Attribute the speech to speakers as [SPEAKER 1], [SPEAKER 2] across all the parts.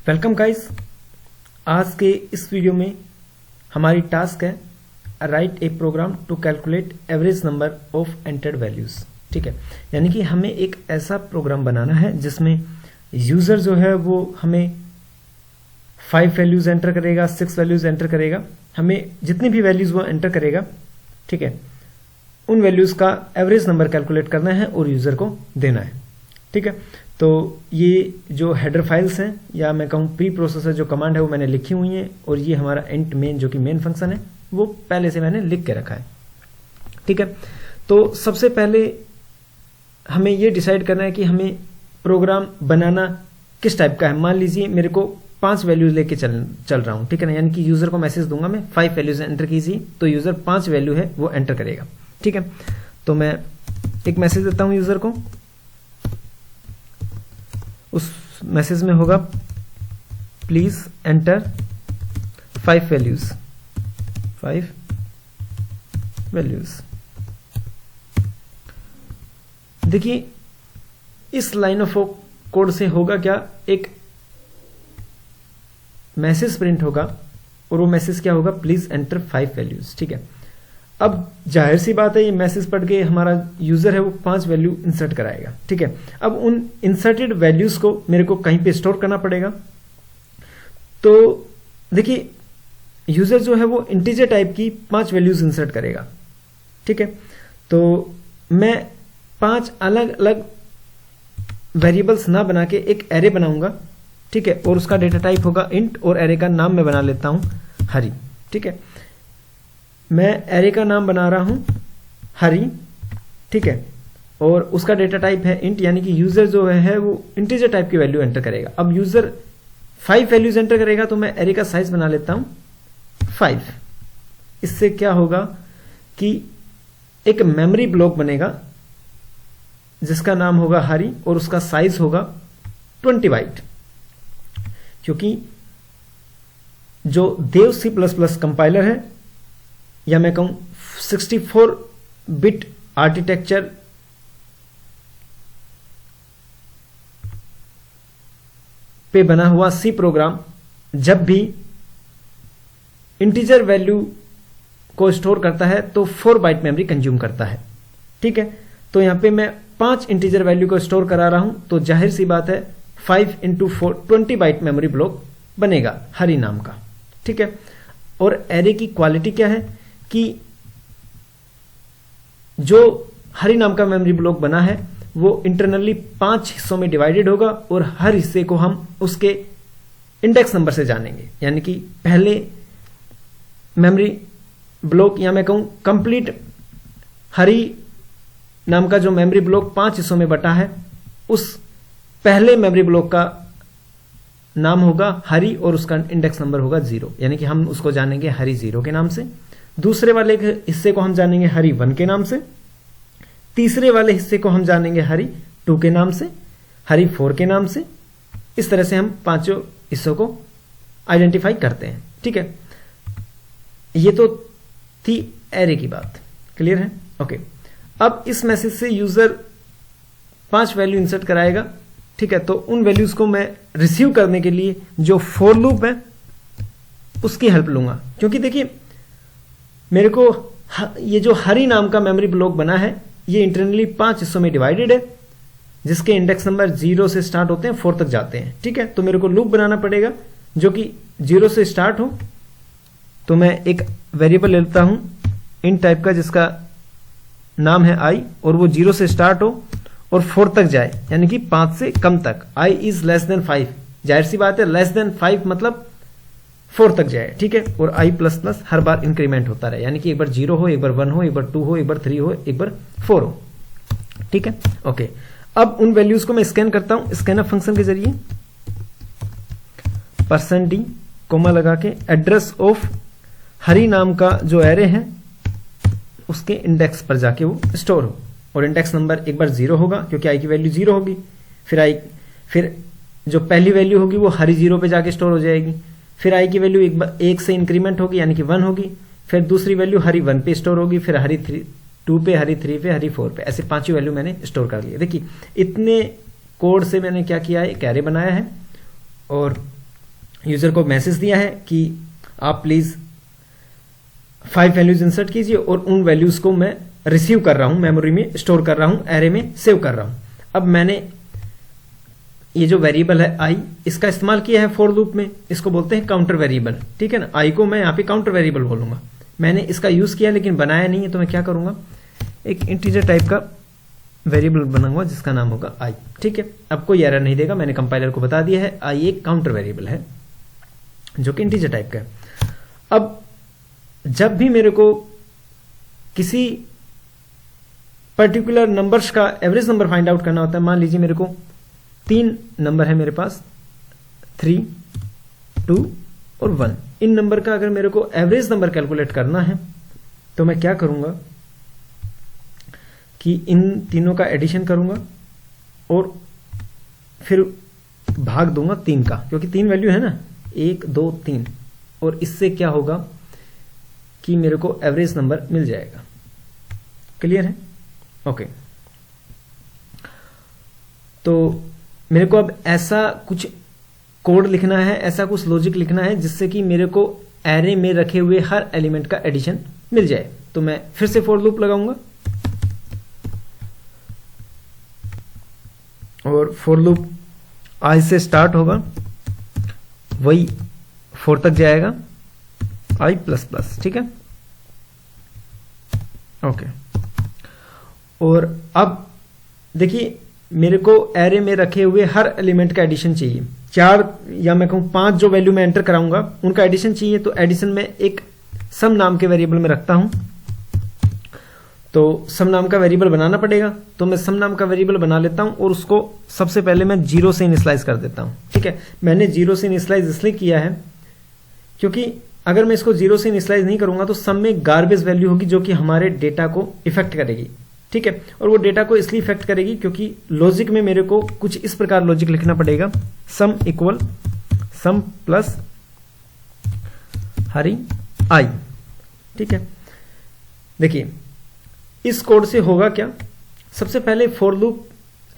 [SPEAKER 1] Welcome guys. आज के इस वीडियो में हमारी टास्क है write a program to calculate average number of entered values. ठीक है, यानी कि हमें एक ऐसा प्रोग्राम बनाना है जिसमें यूजर जो है वो हमें 5 वैल्यूज एंटर करेगा, 6 वैल्यूज एंटर करेगा, हमें जितनी भी वैल्यूज वो एंटर करेगा, ठीक है, उन वैल्यूज का एवरेज नंबर कैलकुलेट करना है और यूजर को देना है। ठीक है, तो ये जो हेडर फाइल्स हैं या मैं कहूँ प्री प्रोसेसर जो कमांड है वो मैंने लिखी हुई है, और ये हमारा इंट मेन जो कि मेन फंक्शन है वो पहले से मैंने लिख के रखा है। ठीक है, तो सबसे पहले हमें ये डिसाइड करना है कि हमें प्रोग्राम बनाना किस टाइप का है। मान लीजिए मेरे को 5 वैल्यूज लेके चल रहा हूं, ठीक है ना, यानी कि यूजर को मैसेज दूंगा मैं 5 वैल्यूज एंटर कीजिए, तो यूजर 5 वैल्यू है वो एंटर करेगा। ठीक है, तो मैं एक मैसेज देता हूं यूजर को, उस मैसेज में होगा प्लीज एंटर 5 वैल्यूज, 5 वैल्यूज। देखिए इस लाइन ऑफ कोड से होगा क्या, एक मैसेज प्रिंट होगा और वो मैसेज क्या होगा, प्लीज एंटर 5 वैल्यूज। ठीक है, अब जाहिर सी बात है ये मैसेज पढ़ के हमारा यूजर है वो 5 वैल्यू इंसर्ट कराएगा। ठीक है, अब उन इंसर्टेड वैल्यूज को मेरे को कहीं पे स्टोर करना पड़ेगा। तो देखिए यूजर जो है वो इंटीजर टाइप की 5 वैल्यूज इंसर्ट करेगा। ठीक है, तो मैं 5 अलग अलग वेरिएबल्स ना बना के एक एरे बनाऊंगा। ठीक है, और उसका डेटा टाइप होगा इंट, और एरे का नाम मैं बना लेता हूं हरी। ठीक है, मैं एरे का नाम बना रहा हूं हरी। ठीक है, और उसका डेटा टाइप है इंट, यानी कि यूजर जो है वो इंटीजर टाइप की वैल्यू एंटर करेगा। अब यूजर 5 वैल्यूज एंटर करेगा तो मैं एरे का साइज बना लेता हूं 5। इससे क्या होगा कि एक मेमोरी ब्लॉक बनेगा जिसका नाम होगा हरी और उसका साइज होगा 20 बाइट, क्योंकि जो देव C++ कंपाइलर है या मैं कहूं 64 बिट आर्किटेक्चर पे बना हुआ सी प्रोग्राम जब भी इंटीजर वैल्यू को स्टोर करता है तो 4 बाइट मेमोरी कंज्यूम करता है। ठीक है, तो यहां पे मैं 5 इंटीजर वैल्यू को स्टोर करा रहा हूं, तो जाहिर सी बात है 5 × 4 20 बाइट मेमोरी ब्लॉक बनेगा हरी नाम का। ठीक है, और एरे की क्वालिटी क्या है कि जो हरी नाम का मेमोरी ब्लॉक बना है वो इंटरनली 5 हिस्सों में डिवाइडेड होगा और हर हिस्से को हम उसके इंडेक्स नंबर से जानेंगे। यानी कि पहले मेमोरी ब्लॉक या मैं कहूं कंप्लीट हरी नाम का जो मेमोरी ब्लॉक 5 हिस्सों में बटा है, उस पहले मेमोरी ब्लॉक का नाम होगा हरी और उसका इंडेक्स नंबर होगा 0, यानी कि हम उसको जानेंगे हरी 0 के नाम से। दूसरे वाले हिस्से को हम जानेंगे हरी 1 के नाम से। तीसरे वाले हिस्से को हम जानेंगे हरी 2 के नाम से, हरी 4 के नाम से। इस तरह से हम 5 हिस्सों को आइडेंटिफाई करते हैं। ठीक है, ये तो थी एरे की बात, क्लियर है? ओके, अब इस मैसेज से यूजर 5 वैल्यू इंसर्ट कराएगा। ठीक है, तो उन वैल्यूज को मैं रिसीव करने के लिए जो फॉर लूप है उसकी हेल्प लूंगा, क्योंकि देखिए मेरे को ये जो हरी नाम का मेमोरी ब्लॉक बना है ये इंटरनली 5 हिस्सों में डिवाइडेड है, जिसके इंडेक्स नंबर 0 से स्टार्ट होते हैं 4 तक जाते हैं। ठीक है, तो मेरे को लूप बनाना पड़ेगा जो कि 0 से स्टार्ट हो। तो मैं एक वेरिएबल लेता हूं इंट टाइप का जिसका नाम है आई, और वो 0 से स्टार्ट हो और 4 तक जाए, यानी कि 5 से कम तक। i इज लेस देन 5, जाहिर सी बात है लेस देन 5 मतलब 4 तक जाए। ठीक है, और i++ हर बार इंक्रीमेंट होता रहे, यानी कि एक बार 0 हो, एक बार 1 हो, एक बार 2 हो, एक बार 3 हो, एक बार 4 हो। ठीक है, ओके, अब उन वैल्यूज को मैं स्कैन करता हूं स्कैनअप फंक्शन के जरिए। %d कोमा लगा के एड्रेस ऑफ हरी नाम का जो एरे है उसके इंडेक्स पर जाके वो स्टोर हो, और इंडेक्स नंबर एक बार 0 होगा क्योंकि i की वैल्यू 0 होगी, फिर जो पहली वैल्यू होगी वो हरी 0 पे जाके स्टोर हो जाएगी, फिर i की वैल्यू 1 से इंक्रीमेंट होगी यानी कि 1 होगी, फिर दूसरी वैल्यू हरी 1 पे स्टोर होगी, फिर हरी 2 पे, हरी 3 पे, हरी 4 पे, ऐसे 5 वैल्यू मैंने स्टोर कर लिया। देखिए इतने कोड से मैंने क्या किया है, एक एरे बनाया है और यूजर को मैसेज दिया है कि आप प्लीज 5 वैल्यूज इंसर्ट कीजिए और उन वैल्यूज को मैं रिसीव कर रहा हूं, मेमोरी में स्टोर कर रहा हूं, एरे में सेव कर रहा हूं। अब मैंने ये जो वेरिएबल है आई, इसका इस्तेमाल किया है फॉर लूप में, इसको बोलते हैं काउंटर वेरिएबल, ठीक है ना। आई को मैं यहाँ पे काउंटर वेरिएबल बोलूंगा। मैंने इसका यूज किया लेकिन बनाया नहीं है, तो मैं क्या करूंगा, एक इंटीजर टाइप का वेरिएबल बनाऊंगा जिसका नाम होगा आई, ठीक है। अब कोई एरर नहीं देगा, मैंने कंपाइलर को बता दिया है आई एक काउंटर वेरिएबल है जो कि इंटीजर टाइप का है। अब जब भी मेरे को किसी पर्टिकुलर नंबर्स का एवरेज नंबर फाइंड आउट करना होता है, मान लीजिए मेरे को 3 नंबर है मेरे पास, 3, 2 और 1। इन नंबर का अगर मेरे को एवरेज नंबर कैलकुलेट करना है तो मैं क्या करूंगा कि इन तीनों का एडिशन करूंगा और फिर भाग दूंगा 3 का, क्योंकि 3 वैल्यू है ना, 1, 2, 3, और इससे क्या होगा कि मेरे को एवरेज नंबर मिल जाएगा। क्लियर है? ओके। तो मेरे को अब ऐसा कुछ कोड लिखना है, ऐसा कुछ लॉजिक लिखना है जिससे कि मेरे को एरे में रखे हुए हर एलिमेंट का एडिशन मिल जाए। तो मैं फिर से फॉर लूप लगाऊंगा और फॉर लूप आई से स्टार्ट होगा, वही 4 तक जाएगा, आई प्लस प्लस, ठीक है। ओके। और अब देखिए मेरे को एरे में रखे हुए हर एलिमेंट का एडिशन चाहिए। 4 या मैं कहूं 5 जो वैल्यू मैं एंटर कराऊंगा उनका एडिशन चाहिए। तो एडिशन में एक सम नाम के वेरिएबल में रखता हूं, तो सम नाम का वेरिएबल बनाना पड़ेगा। तो मैं सम नाम का वेरिएबल बना लेता हूं और उसको सबसे पहले मैं 0 से इनिशियलाइज कर देता हूं, ठीक है। मैंने 0 से इनिशियलाइज इसलिए किया है क्योंकि अगर मैं इसको 0 से इनिशियलाइज नहीं करूंगा तो सम में गार्बेज वैल्यू होगी जो कि हमारे डेटा को इफेक्ट करेगी, ठीक है। और वो डेटा को इसलिए इफेक्ट करेगी क्योंकि लॉजिक में मेरे को कुछ इस प्रकार लॉजिक लिखना पड़ेगा, सम इक्वल सम प्लस हरी आई, ठीक है। देखिए इस कोड से होगा क्या, सबसे पहले फॉर लूप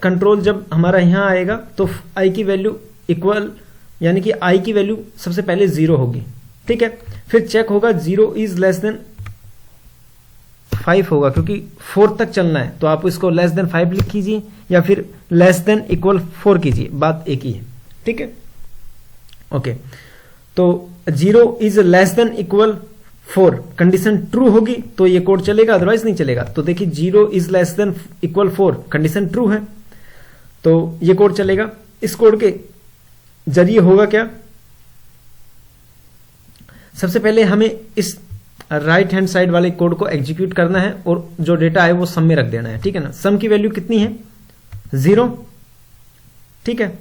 [SPEAKER 1] कंट्रोल जब हमारा यहां आएगा तो आई की वैल्यू इक्वल, यानी कि आई की वैल्यू सबसे पहले 0 होगी, ठीक है। फिर चेक होगा 0 इज लेस देन 5 होगा, क्योंकि 4 तक चलना है, तो आप इसको लेस देन 5 लिख कीजिए या फिर लेस देन इक्वल 4 कीजिए, बात एक ही है, ठीक है। ओके, तो 0 is less than equal 4 condition true होगी तो ये कोड चलेगा, अदरवाइज नहीं चलेगा। तो देखिए 0 is less than equal 4 condition true है तो ये कोड चलेगा। इस कोड के जरिए होगा क्या, सबसे पहले हमें इस राइट हैंड साइड वाले कोड को एग्जीक्यूट करना है और जो डेटा है वो सम में रख देना है, ठीक है ना। सम की वैल्यू कितनी है, 0, ठीक है।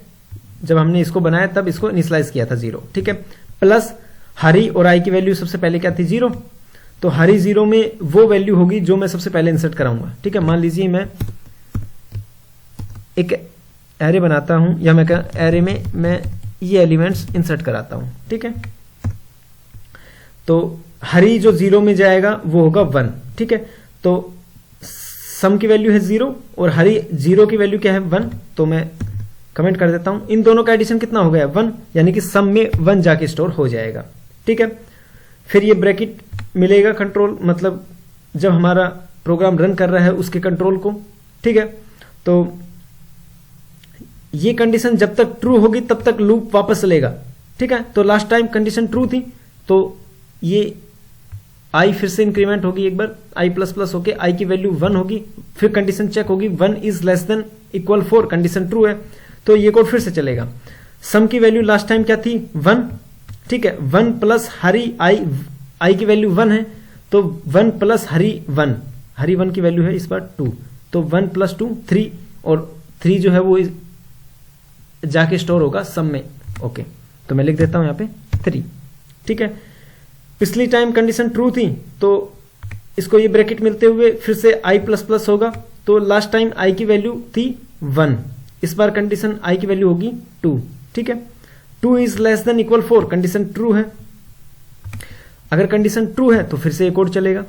[SPEAKER 1] जब हमने इसको बनाया तब इसको इनिशियलाइज किया था 0, ठीक है। प्लस हरी और आई की वैल्यू सबसे पहले क्या थी, 0, तो हरी 0 में वो वैल्यू होगी जो मैं सबसे पहले इंसर्ट कराऊंगा, ठीक है। मान लीजिए मैं एक एरे बनाता हूं, या मैं एरे में मैं ये एलिमेंट्स इंसर्ट कराता हूं, ठीक है। तो हरी जो 0 में जाएगा वो होगा 1, ठीक है। तो सम की वैल्यू है 0 और हरी 0 की वैल्यू क्या है 1, तो मैं कमेंट कर देता हूं। इन दोनों का एडिशन कितना हो गया 1, यानी कि सम में 1 जाके स्टोर हो जाएगा, ठीक है। फिर ये ब्रैकेट मिलेगा कंट्रोल, मतलब जब हमारा प्रोग्राम रन कर रहा है उसके कंट्रोल को, ठीक है। तो ये कंडीशन जब तक ट्रू होगी तब तक लूप वापस चलेगा, ठीक है। तो लास्ट टाइम कंडीशन ट्रू थी तो ये आई फिर से इंक्रीमेंट होगी एक बार, आई प्लस प्लस होके आई की वैल्यू 1 होगी, फिर कंडीशन चेक होगी 1 is less than equal 4 condition true है तो ये कोड फिर से चलेगा। सम की वैल्यू लास्ट टाइम क्या थी 1, ठीक है। 1 प्लस हरी आई की वैल्यू 1 है तो 1 प्लस हरी 1, हरी 1 की वैल्यू है इस बार 2, तो 1 प्लस 2 3, और 3 जो है वो जाके स्टोर होगा सम में। ओके, तो मैं लिख देता हूं यहां पे 3, ठीक है। पिछली टाइम कंडीशन ट्रू थी तो इसको ये ब्रैकेट मिलते हुए फिर से आई प्लस प्लस होगा, तो लास्ट टाइम आई की वैल्यू थी 1, इस बार कंडीशन आई की वैल्यू होगी 2, ठीक है। 2 is less than equal 4 condition true है। अगर कंडीशन ट्रू है तो फिर से ये कोड चलेगा,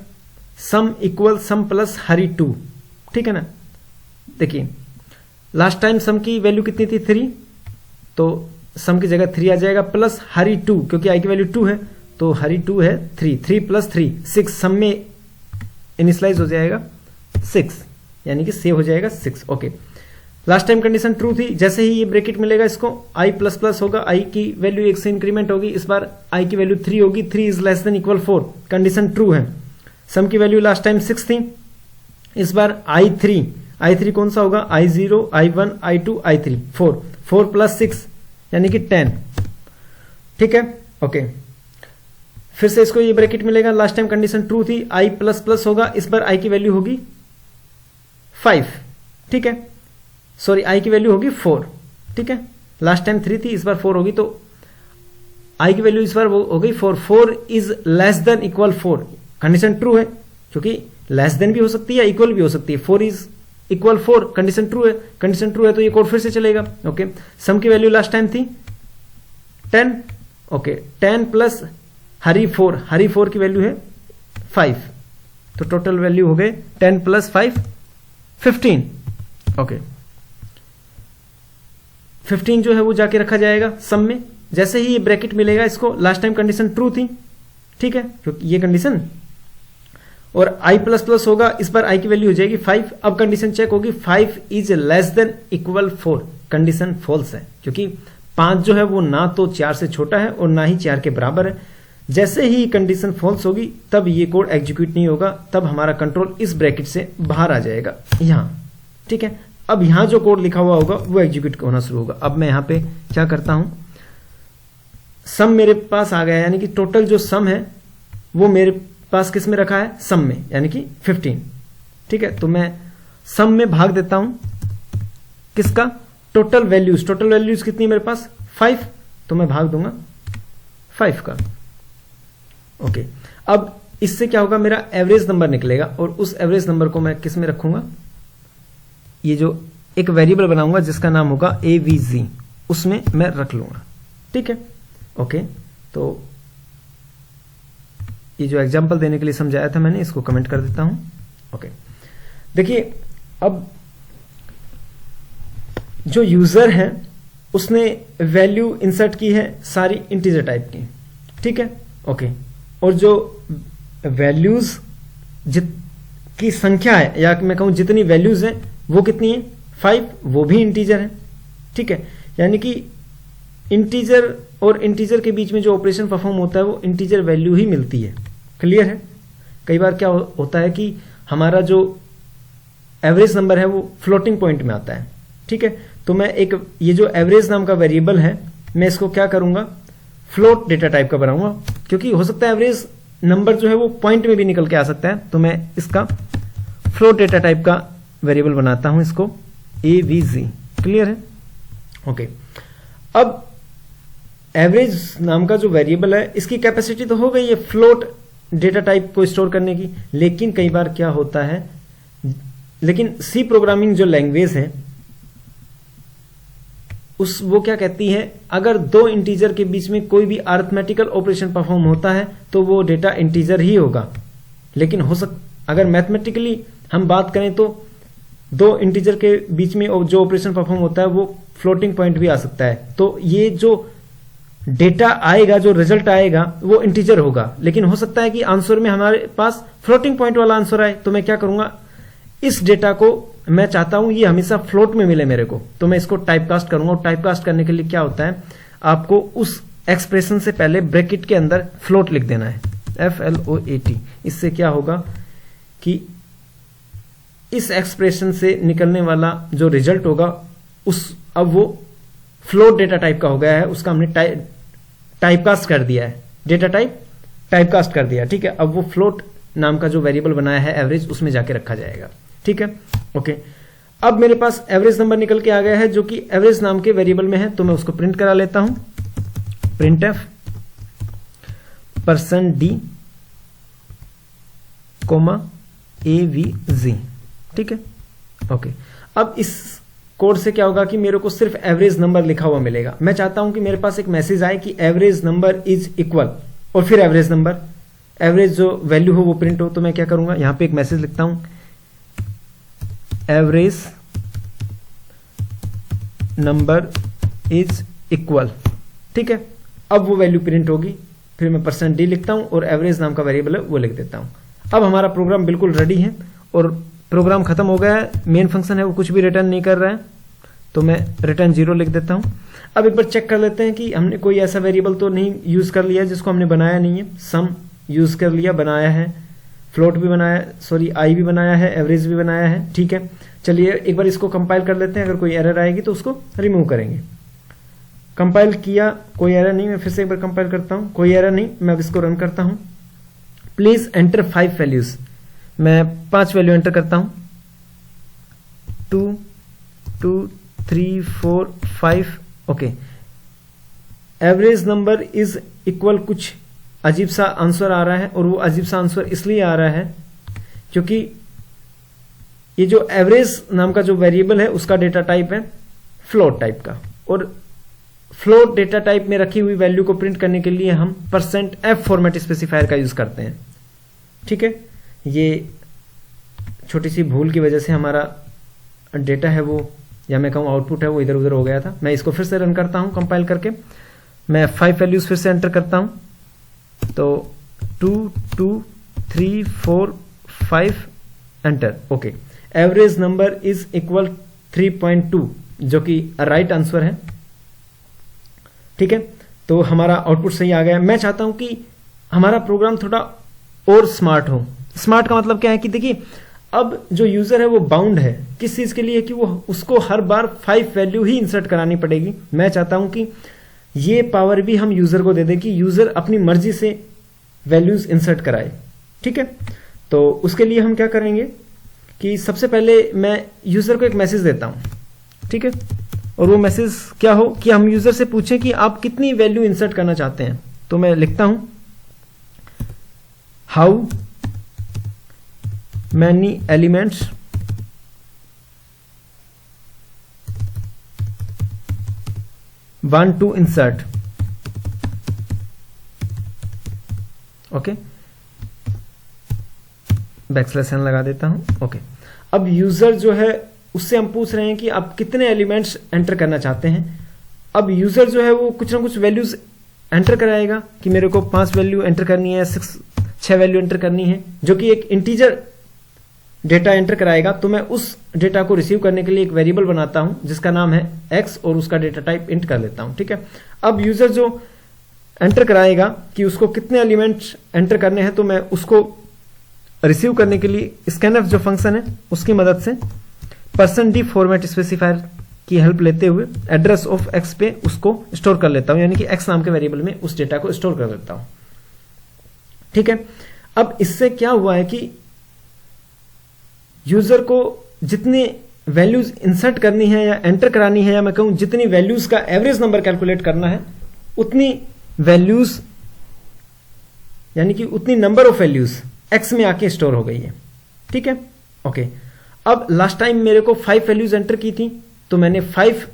[SPEAKER 1] सम इक्वल सम प्लस हरी 2, ठीक है ना। देखिए लास्ट टाइम सम की वैल्यू कितनी थी 3, तो सम की जगह 3 आ जाएगा, प्लस हरी 2, क्योंकि आई की वैल्यू 2 है तो हरी 2 है 3, 3 प्लस 3 6, सम में इनिशियलाइज हो जाएगा 6, यानी कि सेव हो जाएगा 6। Okay, last time condition true थी, जैसे ही ये ब्रैकेट मिलेगा इसको i प्लस प्लस होगा, i की वैल्यू 1 से इंक्रीमेंट होगी, इस बार i की वैल्यू 3 होगी, 3 is less than equal 4, condition true है। सम की वैल्यू लास्ट टाइम 6 थी, इस बार i3 कौन सा होगा, i0 i1 i2 i3 4, 4 plus 6 यानी कि 10, ठीक है। ओके, फिर से इसको ये ब्रैकेट मिलेगा, लास्ट टाइम कंडीशन ट्रू थी, i प्लस प्लस होगा, इस बार i की वैल्यू होगी 5, ठीक है, सॉरी i की वैल्यू होगी 4, ठीक है, लास्ट टाइम 3 थी, इस बार 4 होगी, तो i की वैल्यू इस बार हो गई 4, 4 is less than equal 4, condition true है, क्योंकि लेस देन भी हो सकती है इक्वल भी हो सकती है, 4 इज इक्वल 4, कंडीशन ट्रू है, कंडीशन ट्रू है तो ये कोड फिर से चलेगा। ओके, सम की वैल्यू लास्ट टाइम थी 10, ओके, 10 प्लस हरी 4 की वैल्यू है 5, तो टोटल वैल्यू हो गए 10 प्लस 5 15। ओके, 15 जो है वो जाके रखा जाएगा सम में, जैसे ही ये ब्रैकेट मिलेगा इसको, लास्ट टाइम कंडीशन ट्रू थी, ठीक है, क्योंकि ये कंडीशन, और i प्लस प्लस होगा, इस बार i की वैल्यू हो जाएगी 5, अब कंडीशन चेक होगी 5 is less than equal 4, condition false है, क्योंकि 5 जो है वो ना तो 4 से छोटा है और ना ही 4 के बराबर है। जैसे ही कंडीशन फॉल्स होगी तब ये कोड एग्जीक्यूट नहीं होगा, तब हमारा कंट्रोल इस ब्रैकेट से बाहर आ जाएगा यहां, ठीक है। अब यहां जो कोड लिखा हुआ होगा वो एग्जीक्यूट होना शुरू होगा। अब मैं यहां पे क्या करता हूं, सम मेरे पास आ गया, यानी कि टोटल जो सम है वो मेरे पास किस में रखा है, सम में, यानी कि 15, ठीक है। तो मैं सम में भाग देता हूं किसका, टोटल वैल्यूज कितनी है मेरे पास 5, तो मैं भाग दूंगा 5 का। ओके, अब इससे क्या होगा, मेरा एवरेज नंबर निकलेगा, और उस एवरेज नंबर को मैं किस में रखूंगा, ये जो एक वेरिएबल बनाऊंगा जिसका नाम होगा avg, उसमें मैं रख लूंगा, ठीक है। ओके, तो ये जो एग्जांपल देने के लिए समझाया था मैंने, इसको कमेंट कर देता हूं। ओके, देखिए अब जो यूजर है उसने वैल्यू इंसर्ट की है सारी इंटीजर टाइप की, ठीक है। ओके, और जो वैल्यूज की संख्या है, या मैं कहूं जितनी वैल्यूज हैं वो कितनी है 5, वो भी इंटीजर है, ठीक है। यानी कि इंटीजर और इंटीजर के बीच में जो ऑपरेशन परफॉर्म होता है वो इंटीजर वैल्यू ही मिलती है, क्लियर है। कई बार क्या होता है कि हमारा जो एवरेज नंबर है वो फ्लोटिंग पॉइंट में आता है, ठीक है। तो मैं एक ये जो एवरेज नाम का वेरिएबल है, मैं इसको क्या करूंगा, फ्लोट डेटा टाइप का बनाऊंगा, क्योंकि हो सकता है एवरेज नंबर जो है वो पॉइंट में भी निकल के आ सकता है, तो मैं इसका फ्लोट डेटा टाइप का वेरिएबल बनाता हूं, इसको avg, क्लियर है। ओके, अब एवरेज नाम का जो वेरिएबल है इसकी कैपेसिटी तो हो गई है फ्लोट डेटा टाइप को स्टोर करने की, लेकिन कई बार क्या होता है, लेकिन सी प्रोग्रामिंग जो लैंग्वेज है वो क्या कहती है, अगर दो इंटीजर के बीच में कोई भी अरिथमेटिकल ऑपरेशन परफॉर्म होता है तो वो डेटा इंटीजर ही होगा, लेकिन अगर मैथमेटिकली हम बात करें तो दो इंटीजर के बीच में जो ऑपरेशन परफॉर्म होता है वो फ्लोटिंग पॉइंट भी आ सकता है, तो ये जो डेटा आएगा, जो रिजल्ट आएगा वो इंटीजर होगा, लेकिन हो सकता है कि आंसर में हमारे पास फ्लोटिंग पॉइंट वाला आंसर आए। तो मैं क्या करूंगा, इस डेटा को मैं चाहता हूं ये हमेशा फ्लोट में मिले मेरे को, तो मैं इसको टाइपकास्ट करूंगा। और टाइपकास्ट करने के लिए क्या होता है, आपको उस एक्सप्रेशन से पहले ब्रैकेट के अंदर फ्लोट लिख देना है, FLOAT। इससे क्या होगा कि इस एक्सप्रेशन से निकलने वाला जो रिजल्ट होगा अब वो फ्लोट डेटा टाइप का हो गया है, उसका हमने टाइपकास्ट कर दिया है, डेटा टाइप टाइपकास्ट कर दिया, ठीक है। अब वो फ्लोट नाम का जो वेरिएबल बनाया है एवरेज, उसमें जाके रखा जाएगा, ठीक है। ओके, अब मेरे पास एवरेज नंबर निकल के आ गया है जो कि एवरेज नाम के वेरिएबल में है, तो मैं उसको प्रिंट करा लेता हूं, printf %d, avg, ठीक है। ओके, अब इस कोड से क्या होगा कि मेरे को सिर्फ एवरेज नंबर लिखा हुआ मिलेगा। मैं चाहता हूं कि मेरे पास एक मैसेज आए कि एवरेज नंबर इज इक्वल, और फिर एवरेज नंबर, एवरेज जो वैल्यू हो वो प्रिंट हो। तो मैं क्या करूंगा, यहां पे एक मैसेज लिखता हूं, एवरेज नंबर इज इक्वल, ठीक है। अब वो वैल्यू प्रिंट होगी, फिर मैं %d लिखता हूं और एवरेज नाम का वेरिएबल है वो लिख देता हूं। अब हमारा प्रोग्राम बिल्कुल रेडी है और प्रोग्राम खत्म हो गया है। मेन फंक्शन है वो कुछ भी रिटर्न नहीं कर रहा है, तो मैं रिटर्न 0 लिख देता हूं। अब एक बार चेक कर लेते हैं कि हमने कोई ऐसा वेरिएबल तो नहीं यूज कर लिया जिसको हमने बनाया नहीं है। सम यूज कर लिया, बनाया है, फ्लोट भी बनाया, सॉरी आई भी बनाया है, एवरेज भी बनाया है, ठीक है। चलिए एक बार इसको कंपाइल कर लेते हैं, अगर कोई एरर आएगी तो उसको रिमूव करेंगे। कंपाइल किया, कोई एरर नहीं, मैं फिर से एक बार कंपाइल करता हूं, कोई एरर नहीं, मैं अब इसको रन करता हूं। प्लीज एंटर 5 वैल्यूज, मैं 5 वैल्यू एंटर करता हूं, 2 2 3 4 5, okay. Average number is equal, कुछ अजीब सा आंसर आ रहा है और वो अजीब सा आंसर इसलिए आ रहा है क्योंकि ये जो एवरेज नाम का जो वेरिएबल है उसका डेटा टाइप है फ्लोट टाइप का, और फ्लोट डेटा टाइप में रखी हुई वैल्यू को प्रिंट करने के लिए हम %f फॉर्मेट स्पेसिफायर का यूज करते हैं, ठीक है। ये छोटी सी भूल की वजह से हमारा डेटा है वो, या मैं कहूँ आउटपुट है वो इधर उधर हो गया था। मैं इसको फिर से रन करता हूं कंपाइल करके, मैं 5 वैल्यूज फिर से एंटर करता हूं, तो 2 2 3 4 5 enter, okay. Average number is equal 3.2 जो कि राइट आंसर है, ठीक है। तो हमारा आउटपुट सही आ गया। मैं चाहता हूं कि हमारा प्रोग्राम थोड़ा और स्मार्ट हो। स्मार्ट का मतलब क्या है कि देखिए, अब जो यूजर है वो बाउंड है किस चीज के लिए कि वो उसको हर बार 5 वैल्यू ही इंसर्ट करानी पड़ेगी। मैं चाहता हूं कि ये पावर भी हम यूजर को दे दें कि यूजर अपनी मर्जी से वैल्यूज इंसर्ट कराए, ठीक है। तो उसके लिए हम क्या करेंगे कि सबसे पहले मैं यूजर को एक मैसेज देता हूं, ठीक है। और वो मैसेज क्या हो कि हम यूजर से पूछें कि आप कितनी वैल्यू इंसर्ट करना चाहते हैं। तो मैं लिखता हूं how many elements want to insert, okay. Backslash n लगा देता हूं, ओके। अब यूजर जो है उससे हम पूछ रहे हैं कि आप कितने एलिमेंट्स एंटर करना चाहते हैं। अब यूजर जो है वो कुछ ना कुछ वैल्यूज एंटर कराएगा कि मेरे को 5 वैल्यू एंटर करनी है, 6 वैल्यू एंटर करनी है, जो कि एक इंटीजर डेटा एंटर कराएगा। तो मैं उस डेटा को रिसीव करने के लिए एक वेरिएबल बनाता हूं जिसका नाम है x और उसका डेटा टाइप इंट कर लेता हूं, ठीक है। अब यूजर जो एंटर कराएगा कि उसको कितने एलिमेंट्स एंटर करने हैं, तो मैं उसको रिसीव करने के लिए स्कैनफ जो फंक्शन है उसकी मदद से %d फॉर्मेट स्पेसिफायर की हेल्प लेते हुए एड्रेस ऑफ x पे उसको स्टोर कर लेता हूं, यानी कि x नाम के वेरिएबल में उस डेटा को स्टोर कर लेता हूं, ठीक है। अब इससे क्या हुआ है कि यूजर को जितनी वैल्यूज इंसर्ट करनी है या एंटर करानी है, या मैं कहूं जितनी वैल्यूज का एवरेज नंबर कैलकुलेट करना है, उतनी वैल्यूज यानी कि उतनी नंबर ऑफ वैल्यूज x में आके स्टोर हो गई है, ठीक है, ओके। अब लास्ट टाइम मेरे को 5 वैल्यूज एंटर की थी, तो मैंने 5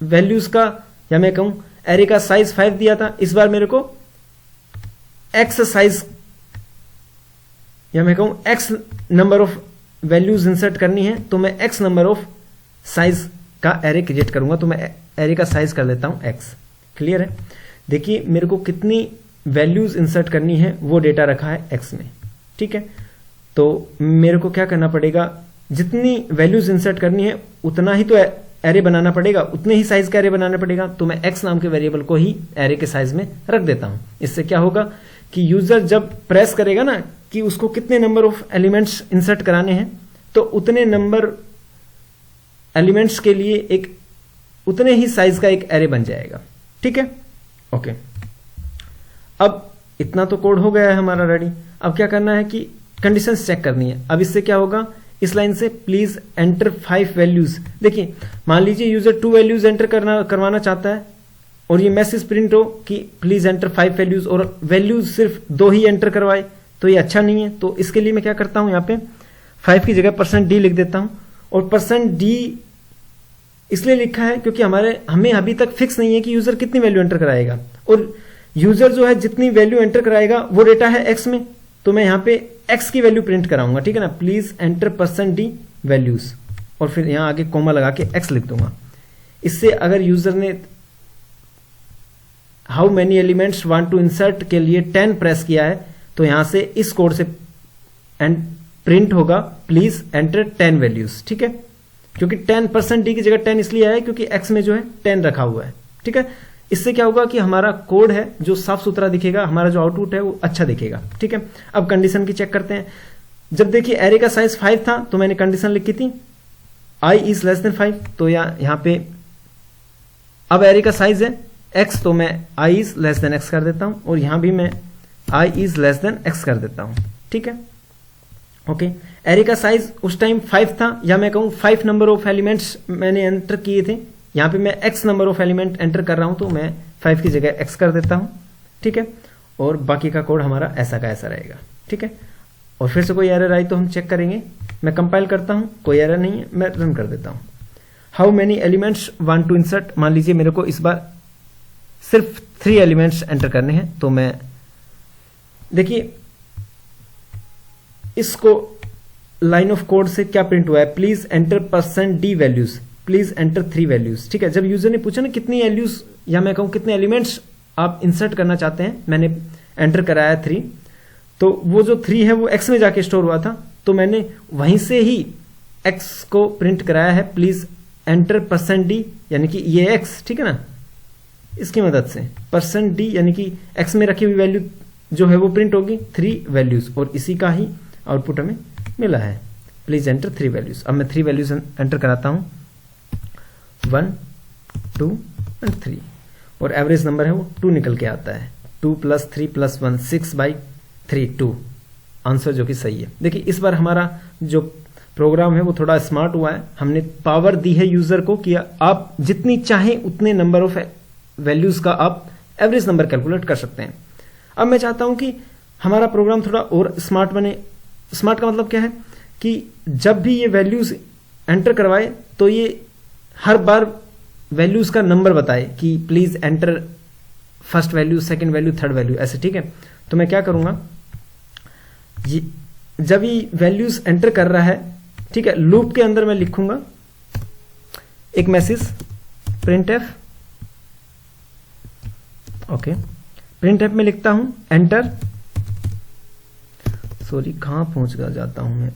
[SPEAKER 1] वैल्यूज का, या मैं कहूं एरे का साइज 5 दिया था। इस बार मेरे को x साइज, या मैं कहूं x number of values insert करनी है, तो मैं x नंबर ऑफ साइज का एरे क्रिएट करूंगा। तो मैं एरे का साइज कर लेता हूं x, क्लियर है। देखिए मेरे को कितनी वैल्यूज इंसर्ट करनी है वो डेटा रखा है x में, ठीक है। तो मेरे को क्या करना पड़ेगा, जितनी वैल्यूज इंसर्ट करनी है उतना ही तो एरे बनाना पड़ेगा, उतने ही साइज का एरे बनाना पड़ेगा। तो मैं x नाम के वेरिएबल को ही एरे के साइज में रख देता हूं। इससे क्या होगा कि यूजर जब प्रेस करेगा ना कि उसको कितने नंबर ऑफ एलिमेंट्स इंसर्ट कराने हैं, तो उतने नंबर एलिमेंट्स के लिए एक उतने ही साइज का एक एरे बन जाएगा, ठीक है, ओके। अब इतना तो कोड हो गया है हमारा रेडी। अब क्या करना है कि कंडीशंस चेक करनी है। अब इससे क्या होगा, इस लाइन से प्लीज एंटर 5 वैल्यूज। देखिए मान लीजिए यूजर 2 वैल्यूज एंटर करवाना चाहता है और ये मैसेज प्रिंट हो कि प्लीज एंटर 5 वैल्यूज, और वैल्यूज सिर्फ 2 ही एंटर करवाए, तो ये अच्छा नहीं है। तो इसके लिए मैं क्या करता हूं, यहाँ पे 5 की जगह %d लिख देता हूं। और %d इसलिए लिखा है क्योंकि हमें अभी तक फिक्स नहीं है कि यूजर कितनी वैल्यू एंटर कराएगा, और यूजर जो है जितनी वैल्यू एंटर कराएगा वो डेटा है x में, तो मैं यहाँ पे x की वैल्यू प्रिंट कराऊंगा, ठीक है ना। प्लीज एंटर %d वैल्यूज, और फिर यहाँ आगे कोमा लगा के x लिख दूंगा। इससे अगर यूजर ने how many elements want to insert के लिए 10 प्रेस किया है, तो यहां से इस कोड से प्रिंट होगा प्लीज एंटर 10 वैल्यूज। ठीक है, क्योंकि 10% डी की जगह 10 इसलिए आया है क्योंकि एक्स में जो है 10 रखा हुआ है। ठीक है, इससे क्या होगा कि हमारा कोड है जो साफ सुथरा दिखेगा, हमारा जो आउटपुट है वो अच्छा दिखेगा। ठीक है, अब कंडीशन की चेक करते हैं। जब देखिए एरे का साइज 5 था तो मैंने कंडीशन लिखी थी i इज लेस देन 5, तो यहां पे अब एरे का साइज है x, तो मैं i is less then x कर देता हूं, और यहां भी मैं i is less then x कर देता हूं। ठीक है, ओके। एरे का साइज उस टाइम 5 था, या मैं कहूं 5 नंबर ऑफ एलिमेंट्स मैंने एंटर किए थे, यहां पे मैं x number of element enter कर रहा हूं, तो मैं 5 की जगह x कर देता हूं। ठीक है, और बाकी का कोड हमारा ऐसा का ऐसा रहेगा। ठीक है, और फिर से कोई एरर आई तो हम चेक करेंगे। मैं कंपाइल करता हूं, कोई एरर नहीं है, मैं रन कर देता हूं। How many elements want to insert, मान लीजिए मेरे को इस बार सिर्फ 3 एलिमेंट्स एंटर करने हैं, तो मैं देखिए इसको लाइन ऑफ कोड से क्या प्रिंट हुआ है, please enter %d values, please enter 3 values. ठीक है, जब यूजर ने पूछा ना कितनी वैल्यूज, या मैं कहूं कितने एलिमेंट्स आप इंसर्ट करना चाहते हैं, मैंने एंटर कराया 3, तो वो जो 3 है वो x में जाके स्टोर हुआ था, तो मैंने वहीं से ही x को प्रिंट कराया है प्लीज एंटर %d, यानी कि ये x, ठीक है ना, इसकी मदद से %d यानी कि x में रखी हुई वैल्यू जो है वो प्रिंट होगी 3 वैल्यूज, और इसी का ही आउटपुट हमें मिला है, प्लीज एंटर 3 वैल्यूज। अब मैं 3 वैल्यूज एंटर कराता हूं, 1 2 एंड 3, और एवरेज नंबर है वो 2 निकल के आता है। 2 + 3 + 1 6/3 2 आंसर जो कि सही है। देखिए इस बार हमारा जो प्रोग्राम है वो थोड़ा स्मार्ट हुआ है, हमने पावर दी है यूजर को कि आप जितनी चाहें उतने नंबर ऑफ वैल्यूज का आप एवरेज नंबर कैलकुलेट कर सकते हैं। अब मैं चाहता हूं कि हमारा प्रोग्राम थोड़ा और स्मार्ट बने। स्मार्ट का मतलब क्या है कि जब भी ये वैल्यूज एंटर करवाए तो ये हर बार वैल्यूज का नंबर बताए कि please enter first value, second value, third value, ऐसे। ठीक है, तो मैं क्या करूंगा, जब ये वैल्यूज एंटर कर रहा है, ठीक है, लूप के अंदर मैं लिखूंगा एक मैसेज printf, ओके, printf में लिखता हूं एंटर, सॉरी कहां पहुंच जाता हूं मैं,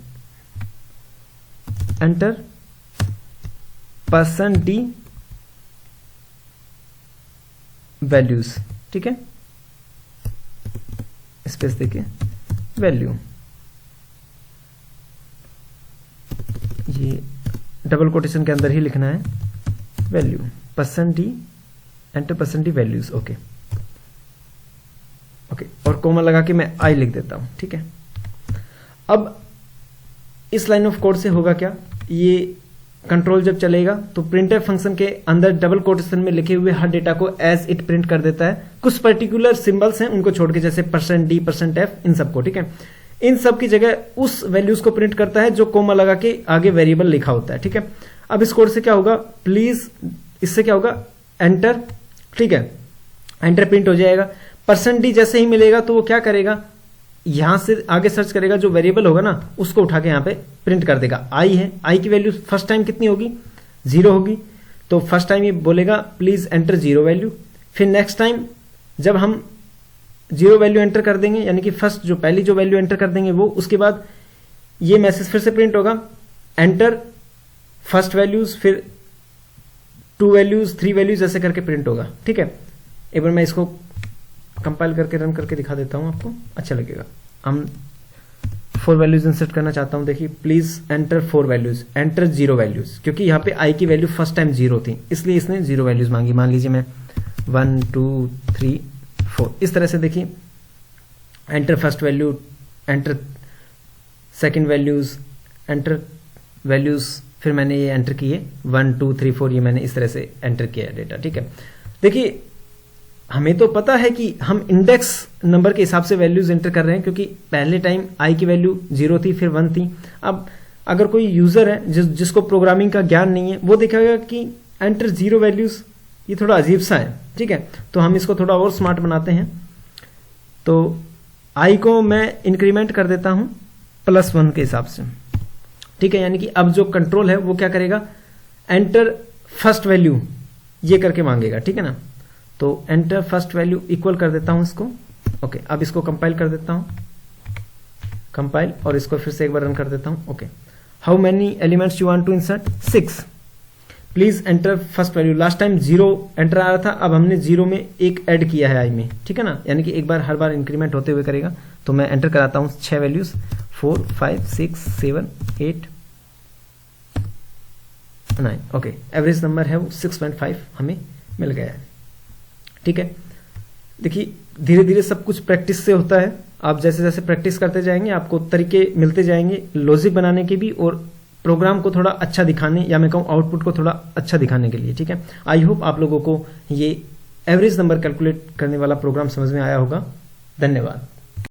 [SPEAKER 1] एंटर %d वैल्यूज। ठीक है, स्पेस देके वैल्यू, ये डबल कोटेशन के अंदर ही लिखना है value, %d enter %d values. Okay okay, और कोमा लगा के मैं आई लिख देता हूं। ठीक है, अब इस लाइन ऑफ कोड से होगा क्या, ये कंट्रोल जब चलेगा तो printf फंक्शन के अंदर डबल कोटेशन में लिखे हुए हर डेटा को एज इट प्रिंट कर देता है। कुछ पर्टिकुलर सिंबल्स हैं उनको छोड़ के, जैसे %d %f, इन सबको। ठीक है, इन सब की जगह उस वैल्यूज को प्रिंट करता है जो कोमा लगा के आगे वेरिएबल लिखा होता है। ठीक है, अब इस कोड से क्या होगा, प्लीज, इससे क्या होगा, एंटर। ठीक है, एंटर प्रिंट हो जाएगा। %d जैसे ही मिलेगा तो वो क्या करेगा, यहां से आगे सर्च करेगा, जो वेरिएबल होगा ना उसको उठा के यहां पे प्रिंट कर देगा। i है, i की वैल्यू फर्स्ट टाइम कितनी होगी, 0 होगी, तो फर्स्ट टाइम ये बोलेगा प्लीज एंटर 0 वैल्यू। फिर नेक्स्ट टाइम जब हम 0 वैल्यू एंटर कर देंगे, यानी कि फर्स्ट जो पहली जो वैल्यू एंटर कर देंगे वो, उसके बाद ये मैसेज फिर से प्रिंट होगा, एंटर फर्स्ट वैल्यूज, फिर 2 वैल्यूज, 3 वैल्यूज, ऐसे करके प्रिंट होगा। ठीक है, एक बार मैं इसको कंपाइल करके रन करके दिखा देता हूं, आपको अच्छा लगेगा। हम 4 वैल्यूज इंसर्ट करना चाहता हूं, देखिए please enter 4 values, enter 0 values, क्योंकि यहाँ पे i की वैल्यू फर्स्ट टाइम 0 थी इसलिए इसने 0 वैल्यूज मांगी। मान लीजिए मैं 1 2 3 4, इस तरह से देखिए, enter first value, enter second values, enter values, फिर मैंने ये एंटर किए 1 2 3 4, ये मैंने इस तरह से एंटर किया डेटा। ठीक है, देखिए हमें तो पता है कि हम इंडेक्स नंबर के हिसाब से वैल्यूज एंटर कर रहे हैं, क्योंकि पहले टाइम i की वैल्यू 0 थी, फिर 1 थी। अब अगर कोई यूजर है जिसको प्रोग्रामिंग का ज्ञान नहीं है, वो देखेगा कि एंटर 0 वैल्यूज, ये थोड़ा अजीब सा है। ठीक है, तो हम इसको थोड़ा और स्मार्ट बनाते हैं, तो i को मैं इंक्रीमेंट कर देता हूं +1 के हिसाब से। ठीक है, यानी कि अब जो कंट्रोल है वो क्या करेगा, एंटर फर्स्ट वैल्यू ये करके मांगेगा। ठीक है ना, तो एंटर फर्स्ट वैल्यू इक्वल कर देता हूं इसको। ओके, अब इसको कंपाइल कर देता हूं, कंपाइल, और इसको फिर से एक बार रन कर देता हूं। Okay, how many elements you want to insert? 6। Please enter first value. Last time 0 enter आ रहा था, अब हमने 0 में एक ऐड किया है आई में, ठीक है ना, यानी कि एक बार हर बार इंक्रीमेंट होते हुए करेगा। तो मैं एंटर कराता हूं 6 वैल्यूज, 4 5 6 7 8 9। ओके, एवरेज नंबर है वो 6.5 हमें मिल गया है, ठीक है। देखिए धीरे धीरे सब कुछ प्रैक्टिस से होता है। आप जैसे जैसे प्रैक्टिस करते जाएंगे आपको तरीके मिलते जाएंगे लॉजिक बनाने के भी, और प्रोग्राम को थोड़ा अच्छा दिखाने, या मैं कहूँ आउटपुट को थोड़ा अच्छा दिखाने के लिए, ठीक है। आई होप आप लोगों को ये एवरेज नंबर कैलकुलेट करने वाला प्रोग्राम समझ में आया होगा। धन्यवाद।